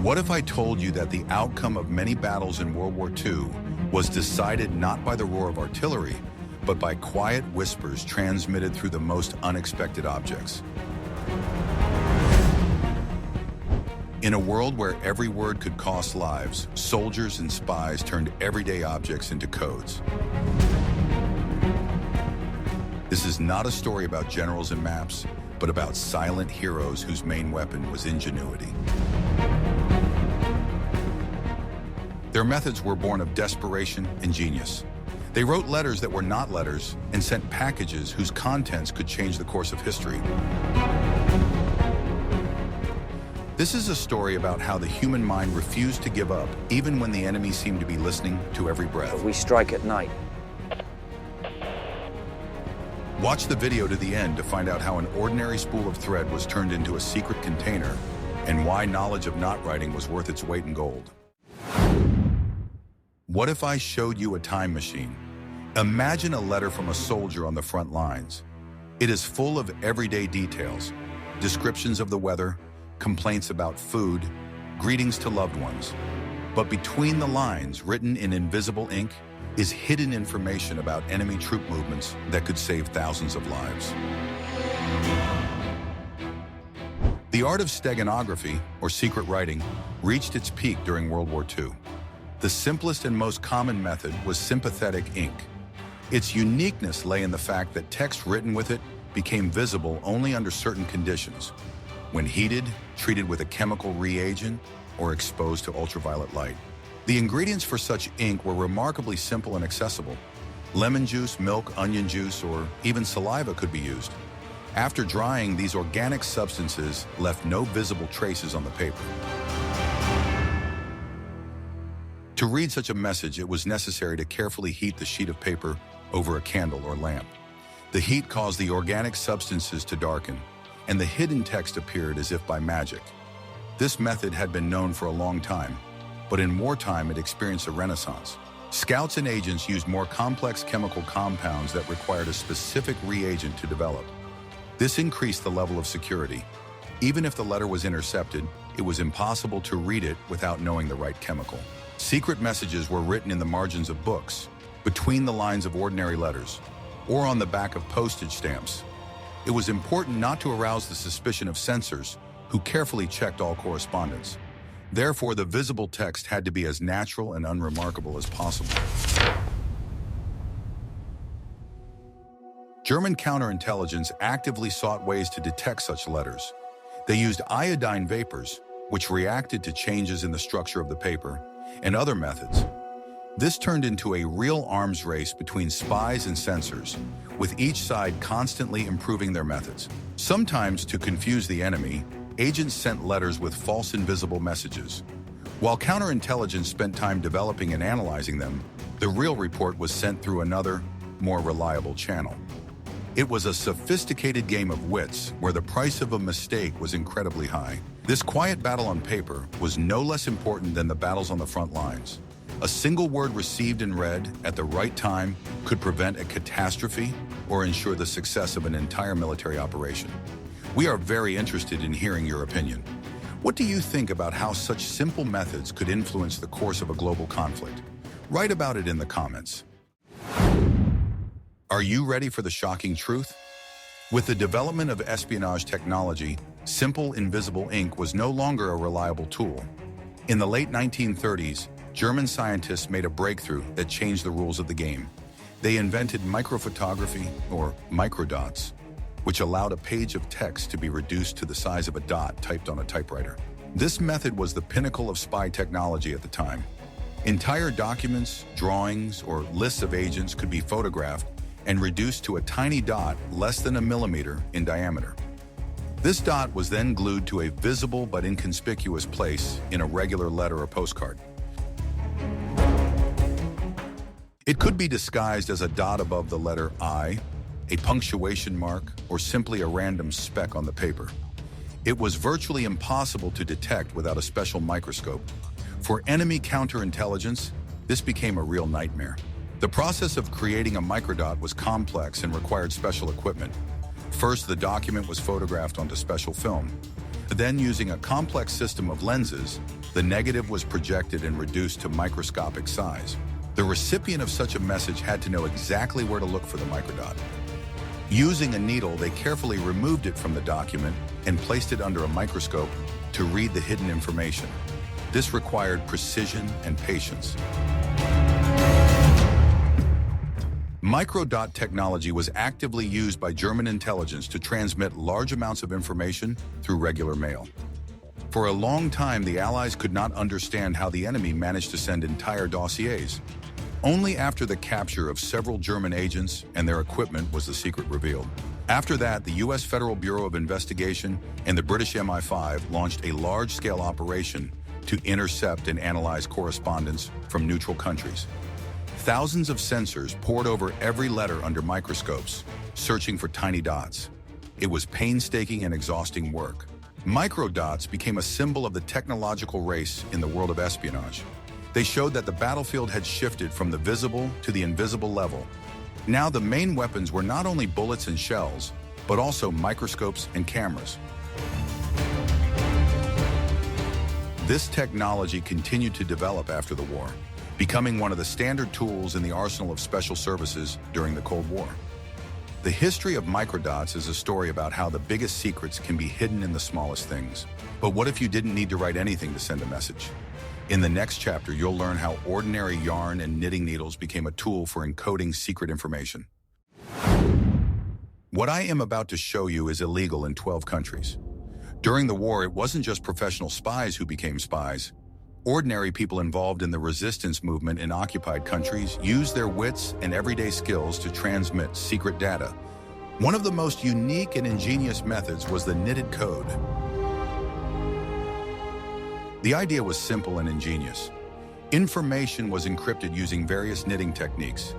What if I told you that the outcome of many battles in World War II was decided not by the roar of artillery, but by quiet whispers transmitted through the most unexpected objects? In a world where every word could cost lives, soldiers and spies turned everyday objects into codes. This is not a story about generals and maps, but about silent heroes whose main weapon was ingenuity. Their methods were born of desperation and genius. They wrote letters that were not letters and sent packages whose contents could change the course of history. This is a story about how the human mind refused to give up, even when the enemy seemed to be listening to every breath. We strike at night. Watch the video to the end to find out how an ordinary spool of thread was turned into a secret container and why knowledge of knot writing was worth its weight in gold. What if I showed you a time machine? Imagine a letter from a soldier on the front lines. It is full of everyday details, descriptions of the weather, complaints about food, greetings to loved ones. But between the lines, written in invisible ink, is hidden information about enemy troop movements that could save thousands of lives. The art of steganography, or secret writing, reached its peak during World War II. The simplest and most common method was sympathetic ink. Its uniqueness lay in the fact that text written with it became visible only under certain conditions: when heated, treated with a chemical reagent, or exposed to ultraviolet light. The ingredients for such ink were remarkably simple and accessible. Lemon juice, milk, onion juice, or even saliva could be used. After drying, these organic substances left no visible traces on the paper. To read such a message, it was necessary to carefully heat the sheet of paper over a candle or lamp. The heat caused the organic substances to darken, and the hidden text appeared as if by magic. This method had been known for a long time, but in wartime it experienced a renaissance. Scouts and agents used more complex chemical compounds that required a specific reagent to develop. This increased the level of security. Even if the letter was intercepted, it was impossible to read it without knowing the right chemical. Secret messages were written in the margins of books, between the lines of ordinary letters, or on the back of postage stamps. It was important not to arouse the suspicion of censors, who carefully checked all correspondence. Therefore, the visible text had to be as natural and unremarkable as possible. German counterintelligence actively sought ways to detect such letters. They used iodine vapors, which reacted to changes in the structure of the paper, and other methods. This turned into a real arms race between spies and censors, with each side constantly improving their methods. Sometimes, to confuse the enemy, agents sent letters with false invisible messages. While counterintelligence spent time developing and analyzing them, the real report was sent through another, more reliable channel. It was a sophisticated game of wits where the price of a mistake was incredibly high. This quiet battle on paper was no less important than the battles on the front lines. A single word received and read at the right time could prevent a catastrophe or ensure the success of an entire military operation. We are very interested in hearing your opinion. What do you think about how such simple methods could influence the course of a global conflict? Write about it in the comments. Are you ready for the shocking truth? With the development of espionage technology, simple invisible ink was no longer a reliable tool. In the late 1930s, German scientists made a breakthrough that changed the rules of the game. They invented microphotography, or microdots, which allowed a page of text to be reduced to the size of a dot typed on a typewriter. This method was the pinnacle of spy technology at the time. Entire documents, drawings, or lists of agents could be photographed and reduced to a tiny dot less than a millimeter in diameter. This dot was then glued to a visible but inconspicuous place in a regular letter or postcard. It could be disguised as a dot above the letter I, a punctuation mark, or simply a random speck on the paper. It was virtually impossible to detect without a special microscope. For enemy counterintelligence, this became a real nightmare. The process of creating a microdot was complex and required special equipment. First, the document was photographed onto special film. Then, using a complex system of lenses, the negative was projected and reduced to microscopic size. The recipient of such a message had to know exactly where to look for the microdot. Using a needle, they carefully removed it from the document and placed it under a microscope to read the hidden information. This required precision and patience. Microdot technology was actively used by German intelligence to transmit large amounts of information through regular mail. For a long time, the Allies could not understand how the enemy managed to send entire dossiers. Only after the capture of several German agents and their equipment was the secret revealed. After that, the U.S. Federal Bureau of Investigation and the British MI5 launched a large-scale operation to intercept and analyze correspondence from neutral countries. Thousands of sensors pored over every letter under microscopes, searching for tiny dots. It was painstaking and exhausting work. Microdots became a symbol of the technological race in the world of espionage. They showed that the battlefield had shifted from the visible to the invisible level. Now the main weapons were not only bullets and shells, but also microscopes and cameras. This technology continued to develop after the war, becoming one of the standard tools in the arsenal of special services during the Cold War. The history of microdots is a story about how the biggest secrets can be hidden in the smallest things. But what if you didn't need to write anything to send a message? In the next chapter, you'll learn how ordinary yarn and knitting needles became a tool for encoding secret information. What I am about to show you is illegal in 12 countries. During the war, it wasn't just professional spies who became spies. Ordinary people involved in the resistance movement in occupied countries used their wits and everyday skills to transmit secret data. One of the most unique and ingenious methods was the knitted code. The idea was simple and ingenious. Information was encrypted using various knitting techniques.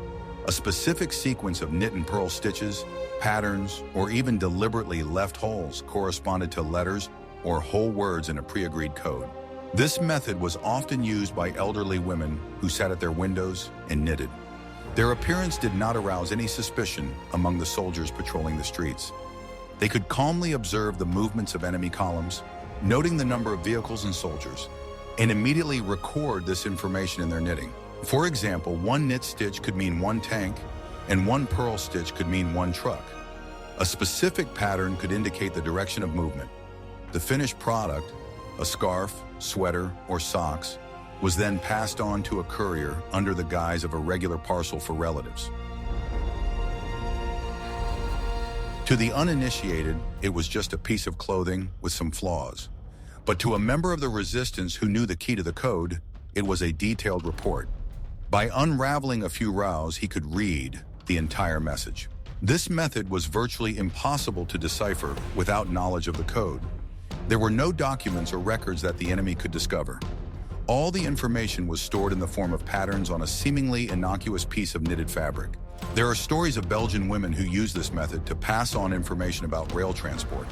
A specific sequence of knit and purl stitches, patterns, or even deliberately left holes corresponded to letters or whole words in a pre-agreed code. This method was often used by elderly women who sat at their windows and knitted. Their appearance did not arouse any suspicion among the soldiers patrolling the streets. They could calmly observe the movements of enemy columns, noting the number of vehicles and soldiers, and immediately record this information in their knitting. For example, one knit stitch could mean one tank, and one purl stitch could mean one truck. A specific pattern could indicate the direction of movement. The finished product, a scarf, sweater, or socks, was then passed on to a courier under the guise of a regular parcel for relatives. To the uninitiated, it was just a piece of clothing with some flaws. But to a member of the resistance who knew the key to the code, it was a detailed report. By unraveling a few rows, he could read the entire message. This method was virtually impossible to decipher without knowledge of the code. There were no documents or records that the enemy could discover. All the information was stored in the form of patterns on a seemingly innocuous piece of knitted fabric. There are stories of Belgian women who used this method to pass on information about rail transport.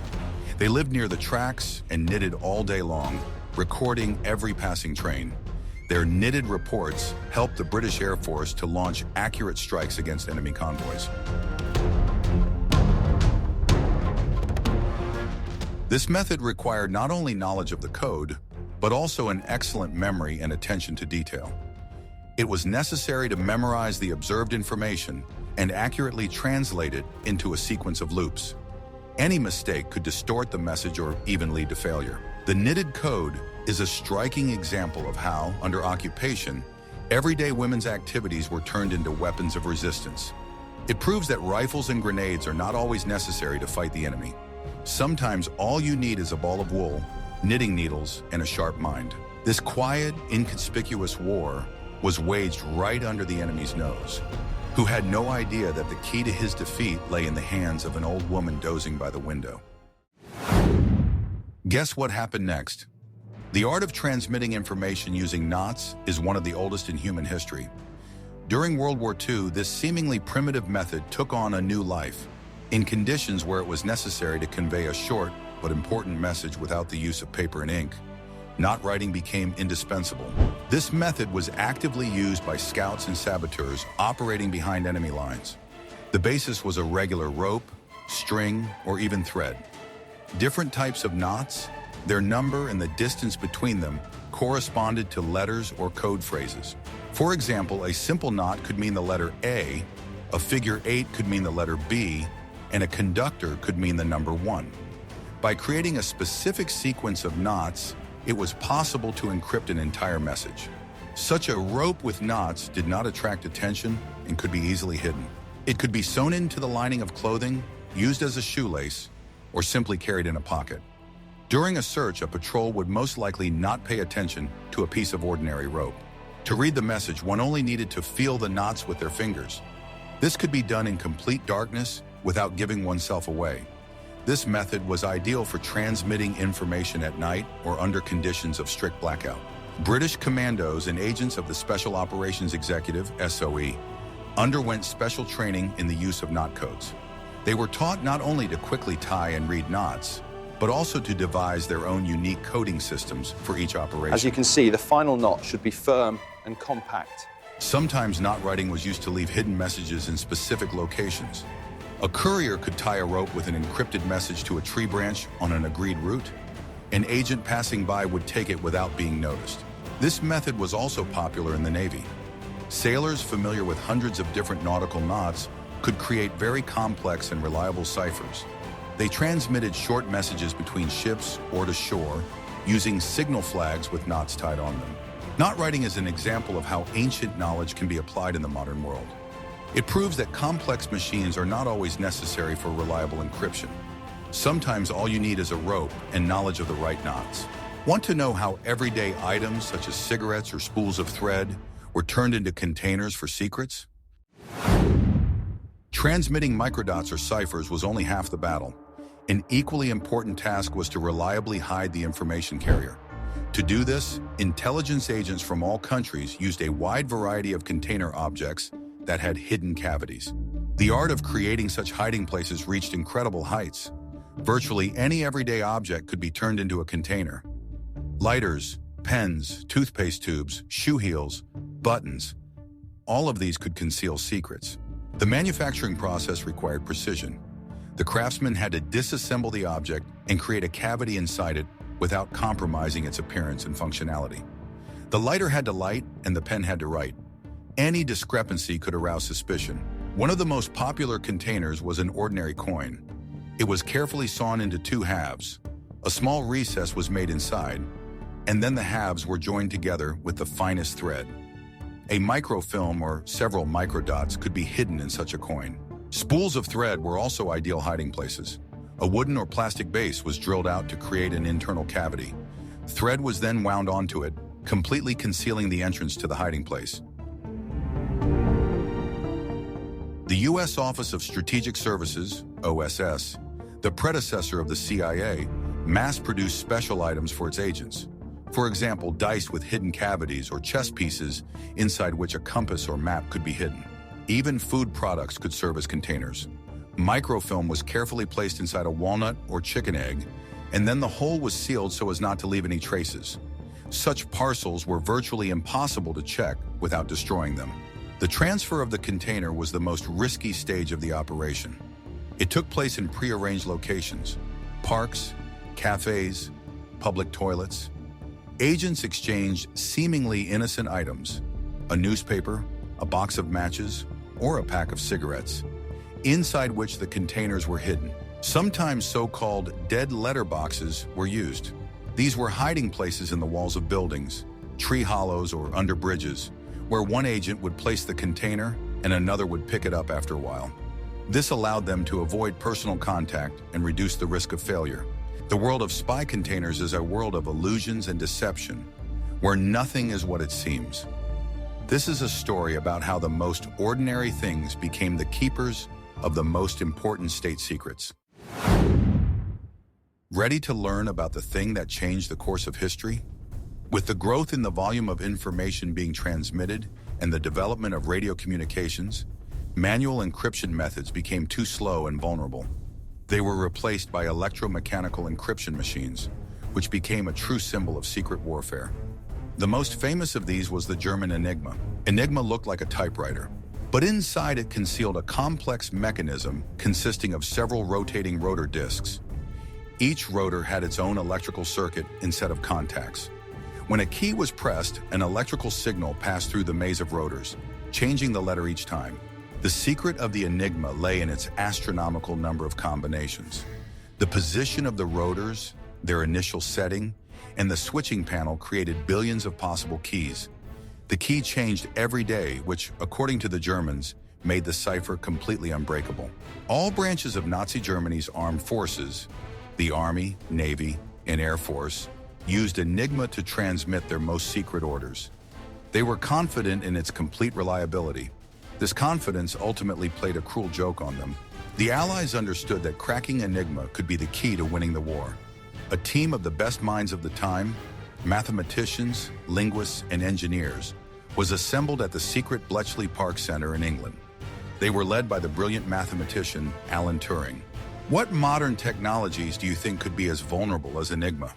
They lived near the tracks and knitted all day long, recording every passing train. Their knitted reports helped the British Air Force to launch accurate strikes against enemy convoys. This method required not only knowledge of the code, but also an excellent memory and attention to detail. It was necessary to memorize the observed information and accurately translate it into a sequence of loops. Any mistake could distort the message or even lead to failure. The knitted code is a striking example of how, under occupation, everyday women's activities were turned into weapons of resistance. It proves that rifles and grenades are not always necessary to fight the enemy. Sometimes all you need is a ball of wool, knitting needles, and a sharp mind. This quiet, inconspicuous war was waged right under the enemy's nose, who had no idea that the key to his defeat lay in the hands of an old woman dozing by the window. Guess what happened next? The art of transmitting information using knots is one of the oldest in human history. During World War II, this seemingly primitive method took on a new life, in conditions where it was necessary to convey a short but important message without the use of paper and ink. Knot writing became indispensable. This method was actively used by scouts and saboteurs operating behind enemy lines. The basis was a regular rope, string, or even thread. Different types of knots, Their number and the distance between them corresponded to letters or code phrases. For example, a simple knot could mean the letter A, a figure 8 could mean the letter B, and a conductor could mean the number 1. By creating a specific sequence of knots, it was possible to encrypt an entire message. Such a rope with knots did not attract attention and could be easily hidden. It could be sewn into the lining of clothing, used as a shoelace, or simply carried in a pocket. During a search, a patrol would most likely not pay attention to a piece of ordinary rope. To read the message, one only needed to feel the knots with their fingers. This could be done in complete darkness without giving oneself away. This method was ideal for transmitting information at night or under conditions of strict blackout. British commandos and agents of the Special Operations Executive, SOE, underwent special training in the use of knot codes. They were taught not only to quickly tie and read knots, but also to devise their own unique coding systems for each operation. As you can see, the final knot should be firm and compact. Sometimes knot writing was used to leave hidden messages in specific locations. A courier could tie a rope with an encrypted message to a tree branch on an agreed route. An agent passing by would take it without being noticed. This method was also popular in the Navy. Sailors familiar with hundreds of different nautical knots could create very complex and reliable ciphers. They transmitted short messages between ships or to shore using signal flags with knots tied on them. Knot writing is an example of how ancient knowledge can be applied in the modern world. It proves that complex machines are not always necessary for reliable encryption. Sometimes all you need is a rope and knowledge of the right knots. Want to know how everyday items such as cigarettes or spools of thread were turned into containers for secrets? Transmitting microdots or ciphers was only half the battle. An equally important task was to reliably hide the information carrier. To do this, intelligence agents from all countries used a wide variety of container objects that had hidden cavities. The art of creating such hiding places reached incredible heights. Virtually any everyday object could be turned into a container. Lighters, pens, toothpaste tubes, shoe heels, buttons, all of these could conceal secrets. The manufacturing process required precision. The craftsman had to disassemble the object and create a cavity inside it without compromising its appearance and functionality. The lighter had to light and the pen had to write. Any discrepancy could arouse suspicion. One of the most popular containers was an ordinary coin. It was carefully sawn into two halves. A small recess was made inside, and then the halves were joined together with the finest thread. A microfilm or several microdots could be hidden in such a coin. Spools of thread were also ideal hiding places. A wooden or plastic base was drilled out to create an internal cavity. Thread was then wound onto it, completely concealing the entrance to the hiding place. The U.S. Office of Strategic Services, OSS, the predecessor of the CIA, mass-produced special items for its agents. For example, dice with hidden cavities or chess pieces inside which a compass or map could be hidden. Even food products could serve as containers. Microfilm was carefully placed inside a walnut or chicken egg, and then the hole was sealed so as not to leave any traces. Such parcels were virtually impossible to check without destroying them. The transfer of the container was the most risky stage of the operation. It took place in prearranged locations: parks, cafes, public toilets. Agents exchanged seemingly innocent items: a newspaper, a box of matches, or a pack of cigarettes, inside which the containers were hidden. Sometimes so-called dead letter boxes were used. These were hiding places in the walls of buildings, tree hollows, or under bridges, where one agent would place the container and another would pick it up after a while. This allowed them to avoid personal contact and reduce the risk of failure. The world of spy containers is a world of illusions and deception, where nothing is what it seems. This is a story about how the most ordinary things became the keepers of the most important state secrets. Ready to learn about the thing that changed the course of history? With the growth in the volume of information being transmitted and the development of radio communications, manual encryption methods became too slow and vulnerable. They were replaced by electromechanical encryption machines, which became a true symbol of secret warfare. The most famous of these was the German Enigma. Enigma looked like a typewriter, but inside it concealed a complex mechanism consisting of several rotating rotor disks. Each rotor had its own electrical circuit instead of contacts. When a key was pressed, an electrical signal passed through the maze of rotors, changing the letter each time. The secret of the enigma lay in its astronomical number of combinations. The position of the rotors, their initial setting, and the switching panel created billions of possible keys. The key changed every day, which, according to the Germans, made the cipher completely unbreakable. All branches of Nazi Germany's armed forces, the Army, Navy, and Air Force, used Enigma to transmit their most secret orders. They were confident in its complete reliability. This confidence ultimately played a cruel joke on them. The Allies understood that cracking Enigma could be the key to winning the war. A team of the best minds of the time, mathematicians, linguists, and engineers, was assembled at the secret Bletchley Park Center in England. They were led by the brilliant mathematician Alan Turing. What modern technologies do you think could be as vulnerable as Enigma?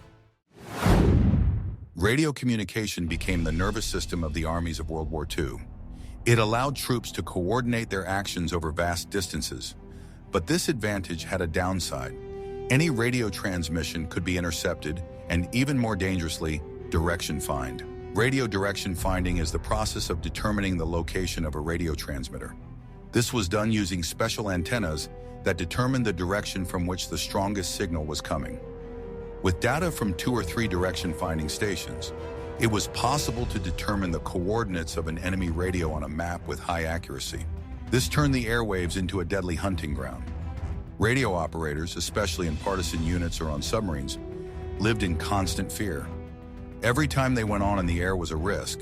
Radio communication became the nervous system of the armies of World War II. It allowed troops to coordinate their actions over vast distances. But this advantage had a downside. Any radio transmission could be intercepted, and even more dangerously, direction find. Radio direction finding is the process of determining the location of a radio transmitter. This was done using special antennas that determined the direction from which the strongest signal was coming. With data from 2 or 3 direction finding stations, it was possible to determine the coordinates of an enemy radio on a map with high accuracy. This turned the airwaves into a deadly hunting ground. Radio operators, especially in partisan units or on submarines, lived in constant fear. Every time they went on in the air was a risk.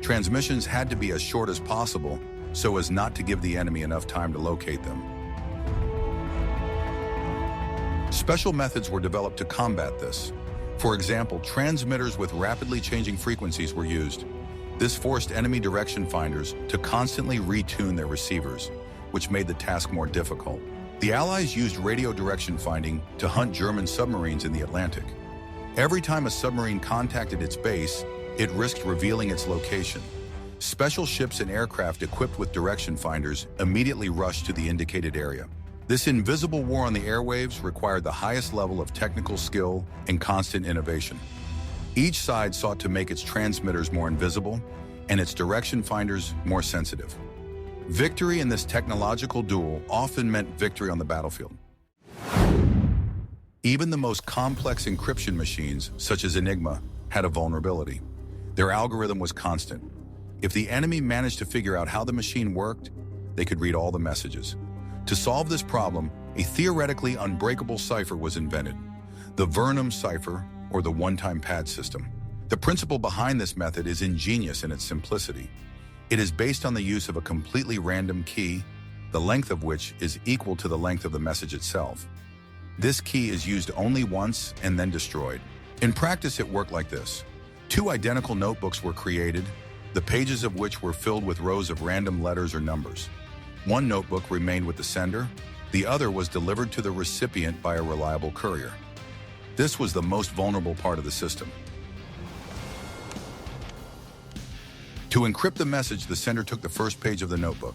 Transmissions had to be as short as possible so as not to give the enemy enough time to locate them. Special methods were developed to combat this. For example, transmitters with rapidly changing frequencies were used. This forced enemy direction finders to constantly retune their receivers, which made the task more difficult. The Allies used radio direction finding to hunt German submarines in the Atlantic. Every time a submarine contacted its base, it risked revealing its location. Special ships and aircraft equipped with direction finders immediately rushed to the indicated area. This invisible war on the airwaves required the highest level of technical skill and constant innovation. Each side sought to make its transmitters more invisible and its direction finders more sensitive. Victory in this technological duel often meant victory on the battlefield. Even the most complex encryption machines, such as Enigma, had a vulnerability. Their algorithm was constant. If the enemy managed to figure out how the machine worked, they could read all the messages. To solve this problem, a theoretically unbreakable cipher was invented, the Vernam cipher, or the one-time pad system. The principle behind this method is ingenious in its simplicity. It is based on the use of a completely random key, the length of which is equal to the length of the message itself. This key is used only once and then destroyed. In practice, it worked like this. 2 identical notebooks were created, the pages of which were filled with rows of random letters or numbers. One notebook remained with the sender, the other was delivered to the recipient by a reliable courier. This was the most vulnerable part of the system. To encrypt the message, the sender took the first page of the notebook.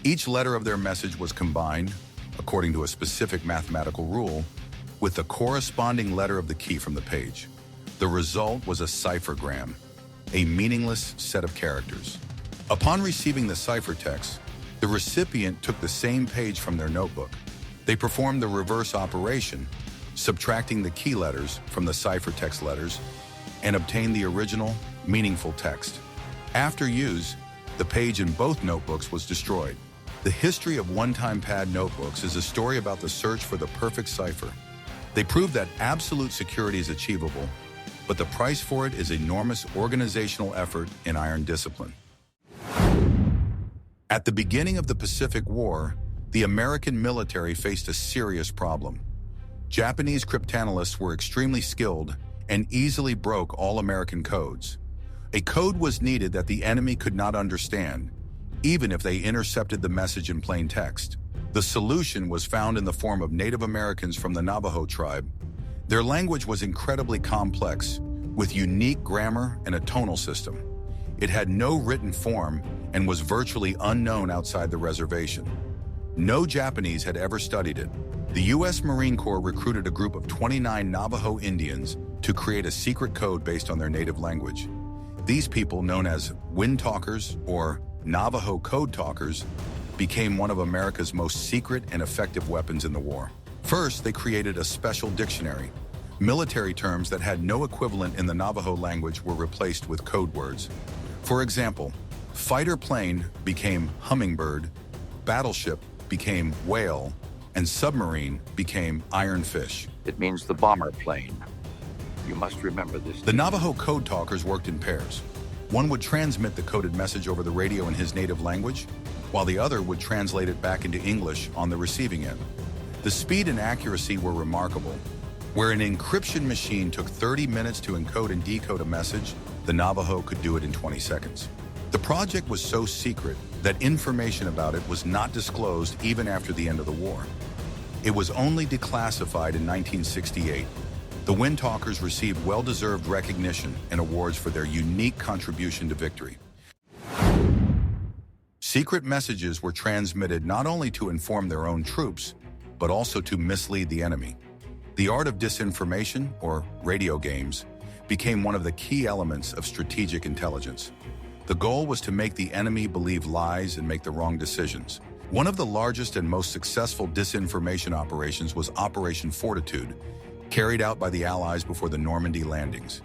Each letter of their message was combined, according to a specific mathematical rule, with the corresponding letter of the key from the page. The result was a ciphergram, a meaningless set of characters. Upon receiving the ciphertext, the recipient took the same page from their notebook. They performed the reverse operation, subtracting the key letters from the ciphertext letters, and obtained the original, meaningful text. After use, the page in both notebooks was destroyed. The history of one-time pad notebooks is a story about the search for the perfect cipher. They prove that absolute security is achievable, but the price for it is enormous organizational effort and iron discipline. At the beginning of the Pacific War, the American military faced a serious problem. Japanese cryptanalysts were extremely skilled and easily broke all American codes. A code was needed that the enemy could not understand, even if they intercepted the message in plain text. The solution was found in the form of Native Americans from the Navajo tribe. Their language was incredibly complex, with unique grammar and a tonal system. It had no written form and was virtually unknown outside the reservation. No Japanese had ever studied it. The U.S. Marine Corps recruited a group of 29 Navajo Indians to create a secret code based on their native language. These people, known as wind talkers or Navajo code talkers, became one of America's most secret and effective weapons in the war. First, they created a special dictionary. Military terms that had no equivalent in the Navajo language were replaced with code words. For example, fighter plane became hummingbird, battleship became whale, and submarine became ironfish. It means the bomber plane. You must remember this. The Navajo code talkers worked in pairs. One would transmit the coded message over the radio in his native language, while the other would translate it back into English on the receiving end. The speed and accuracy were remarkable. Where an encryption machine took 30 minutes to encode and decode a message, the Navajo could do it in 20 seconds. The project was so secret that information about it was not disclosed even after the end of the war. It was only declassified in 1968. The Wind Talkers received well-deserved recognition and awards for their unique contribution to victory. Secret messages were transmitted not only to inform their own troops, but also to mislead the enemy. The art of disinformation, or radio games, became one of the key elements of strategic intelligence. The goal was to make the enemy believe lies and make the wrong decisions. One of the largest and most successful disinformation operations was Operation Fortitude, carried out by the Allies before the Normandy landings.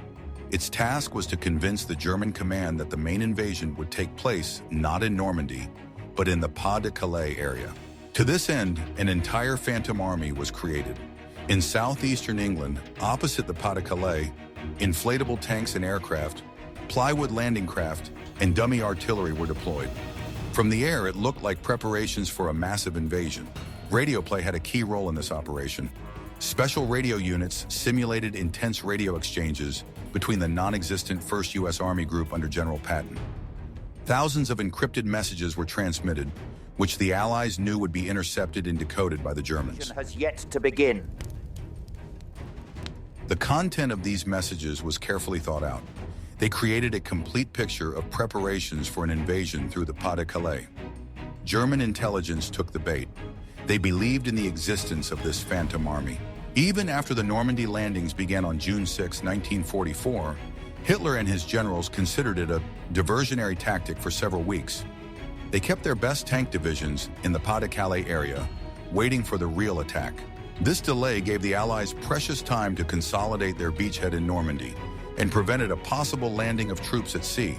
Its task was to convince the German command that the main invasion would take place not in Normandy, but in the Pas-de-Calais area. To this end, an entire Phantom Army was created. In southeastern England, opposite the Pas-de-Calais, inflatable tanks and aircraft, plywood landing craft, and dummy artillery were deployed. From the air, it looked like preparations for a massive invasion. Radio play had a key role in this operation. Special radio units simulated intense radio exchanges between the non-existent 1st U.S. Army Group under General Patton. Thousands of encrypted messages were transmitted, which the Allies knew would be intercepted and decoded by the Germans. Has yet to begin. The content of these messages was carefully thought out. They created a complete picture of preparations for an invasion through the Pas-de-Calais. German intelligence took the bait. They believed in the existence of this Phantom Army. Even after the Normandy landings began on June 6, 1944, Hitler and his generals considered it a diversionary tactic for several weeks. They kept their best tank divisions in the Pas-de-Calais area, waiting for the real attack. This delay gave the Allies precious time to consolidate their beachhead in Normandy and prevented a possible landing of troops at sea.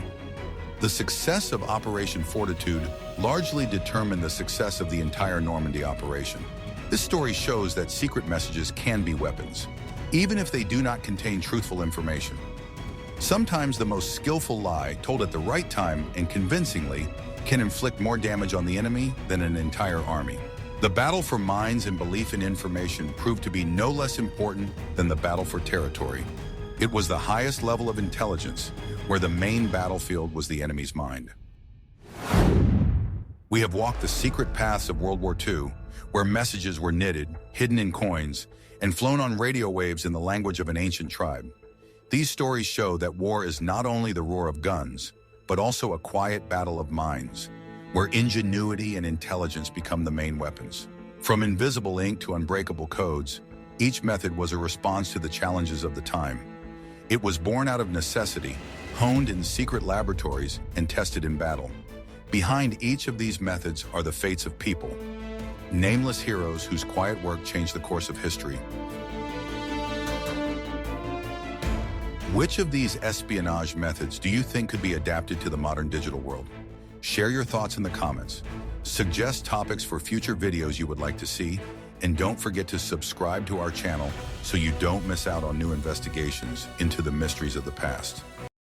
The success of Operation Fortitude largely determined the success of the entire Normandy operation. This story shows that secret messages can be weapons, even if they do not contain truthful information. Sometimes the most skillful lie, told at the right time and convincingly, can inflict more damage on the enemy than an entire army. The battle for minds and belief in information proved to be no less important than the battle for territory. It was the highest level of intelligence, where the main battlefield was the enemy's mind. We have walked the secret paths of World War II, where messages were knitted, hidden in coins, and flown on radio waves in the language of an ancient tribe. These stories show that war is not only the roar of guns, but also a quiet battle of minds, where ingenuity and intelligence become the main weapons. From invisible ink to unbreakable codes, each method was a response to the challenges of the time. It was born out of necessity, honed in secret laboratories, and tested in battle. Behind each of these methods are the fates of people, nameless heroes whose quiet work changed the course of history. Which of these espionage methods do you think could be adapted to the modern digital world? Share your thoughts in the comments. Suggest topics for future videos you would like to see, and don't forget to subscribe to our channel so you don't miss out on new investigations into the mysteries of the past.